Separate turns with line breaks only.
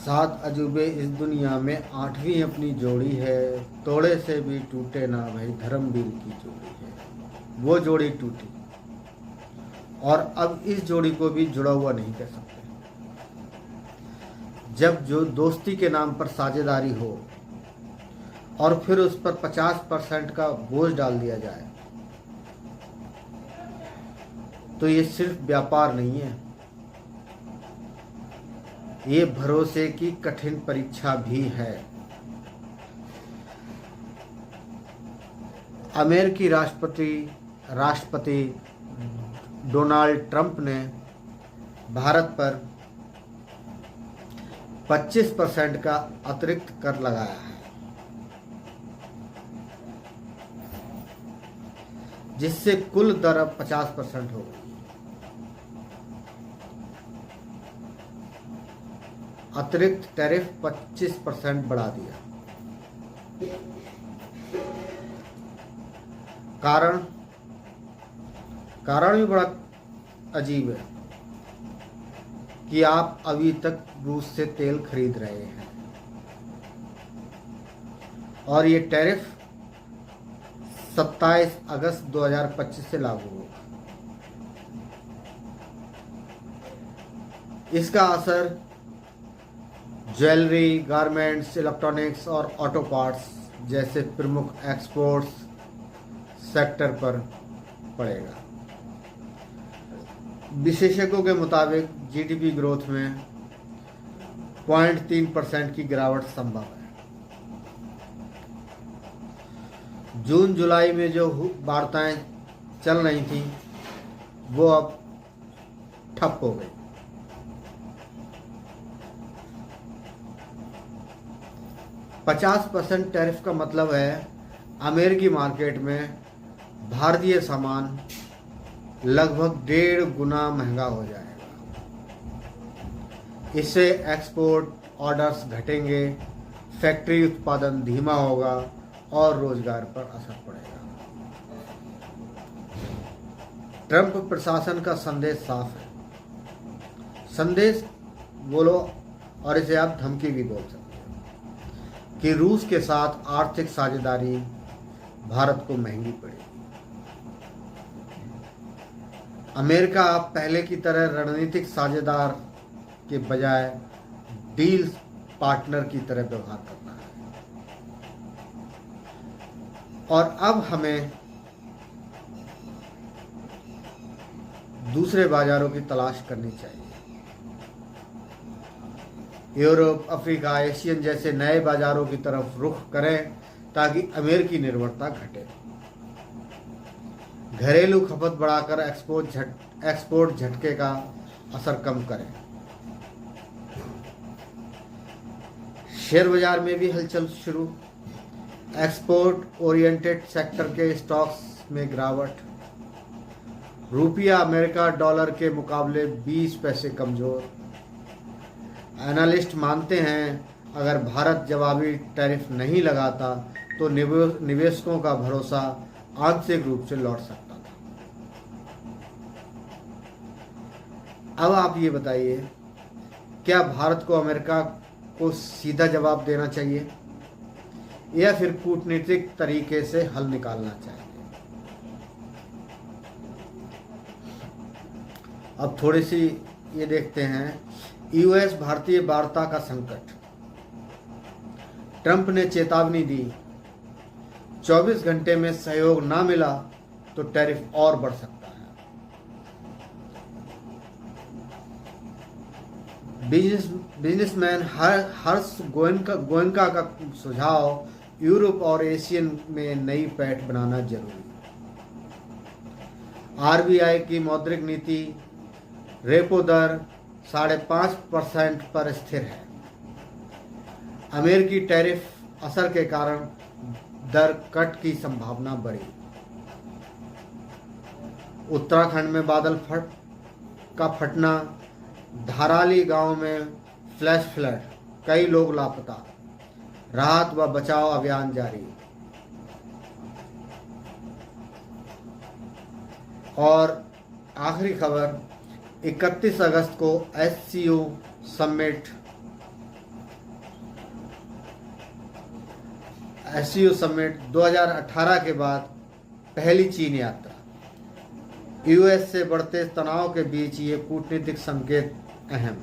सात अजूबे इस दुनिया में आठवीं अपनी जोड़ी है, तोड़े से भी टूटे ना भाई धर्मवीर की जोड़ी है। वो जोड़ी टूटी और अब इस जोड़ी को भी जुड़ा हुआ नहीं कह सकते। जब जो दोस्ती के नाम पर साझेदारी हो और फिर उस पर 50% का बोझ डाल दिया जाए तो ये सिर्फ व्यापार नहीं है, ये भरोसे की कठिन परीक्षा भी है। अमेरिकी राष्ट्रपति डोनाल्ड ट्रंप ने भारत पर 25% का अतिरिक्त कर लगाया है, जिससे कुल दर अब 50% हो गई। अतिरिक्त टैरिफ 25% बढ़ा दिया। कारण भी बड़ा अजीब है कि आप अभी तक रूस से तेल खरीद रहे हैं और ये टैरिफ 27 अगस्त 2025 से लागू होगा। इसका असर ज्वेलरी, गारमेंट्स, इलेक्ट्रॉनिक्स और ऑटो पार्ट्स जैसे प्रमुख एक्सपोर्ट्स सेक्टर पर पड़ेगा। विशेषज्ञों के मुताबिक जीडीपी ग्रोथ में 0.3% की गिरावट संभव है। जून जुलाई में जो वार्ताएं चल रही थी वो अब ठप हो गई। %50 टैरिफ का मतलब है अमेरिकी मार्केट में भारतीय सामान लगभग 1.5 गुना महंगा हो जाएगा। इससे एक्सपोर्ट ऑर्डर्स घटेंगे, फैक्ट्री उत्पादन धीमा होगा और रोजगार पर असर पड़ेगा। ट्रंप प्रशासन का संदेश साफ है। संदेश बोलो और इसे आप धमकी भी बोल सकते हो कि रूस के साथ आर्थिक साझेदारी भारत को महंगी पड़ेगी। अमेरिका अब पहले की तरह रणनीतिक साझेदार के बजाय डील पार्टनर की तरह व्यवहार करना है और अब हमें दूसरे बाजारों की तलाश करनी चाहिए। यूरोप, अफ्रीका, एशियन जैसे नए बाजारों की तरफ रुख करें ताकि अमेरिकी निर्भरता घटे। घरेलू खपत बढ़ाकर एक्सपोर्ट झटके का असर कम करें। शेयर बाजार में भी हलचल शुरू। एक्सपोर्ट ओरिएंटेड सेक्टर के स्टॉक्स में गिरावट। रुपया अमेरिका डॉलर के मुकाबले 20 पैसे कमजोर। एनालिस्ट मानते हैं अगर भारत जवाबी टैरिफ नहीं लगाता तो निवेशकों का भरोसा आंशिक रूप से लौट सकता था। अब आप ये बताइए, क्या भारत को अमेरिका को सीधा जवाब देना चाहिए या फिर कूटनीतिक तरीके से हल निकालना चाहिए? अब थोड़ी सी ये देखते हैं। यूएस भारतीय वार्ता का संकट। ट्रंप ने चेतावनी दी, 24 घंटे में सहयोग ना मिला तो टैरिफ और बढ़ सकता है। बिजनेसमैन हर्ष गोयनका का सुझाव, यूरोप और एशियन में नई पैठ बनाना जरूरी। आरबीआई की मौद्रिक नीति रेपो दर 5.5% पर स्थिर है। अमेरिकी टैरिफ असर के कारण दर कट की संभावना बढ़ी। उत्तराखंड में बादल का फटना, धाराली गांव में फ्लैश फ्लड, कई लोग लापता, राहत व बचाव अभियान जारी। और आखिरी खबर, 31 अगस्त को एससीओ समिट एससीओ समिट 2018 के बाद पहली चीन यात्रा, यूएस से बढ़ते तनाव के बीच ये कूटनीतिक संकेत अहम।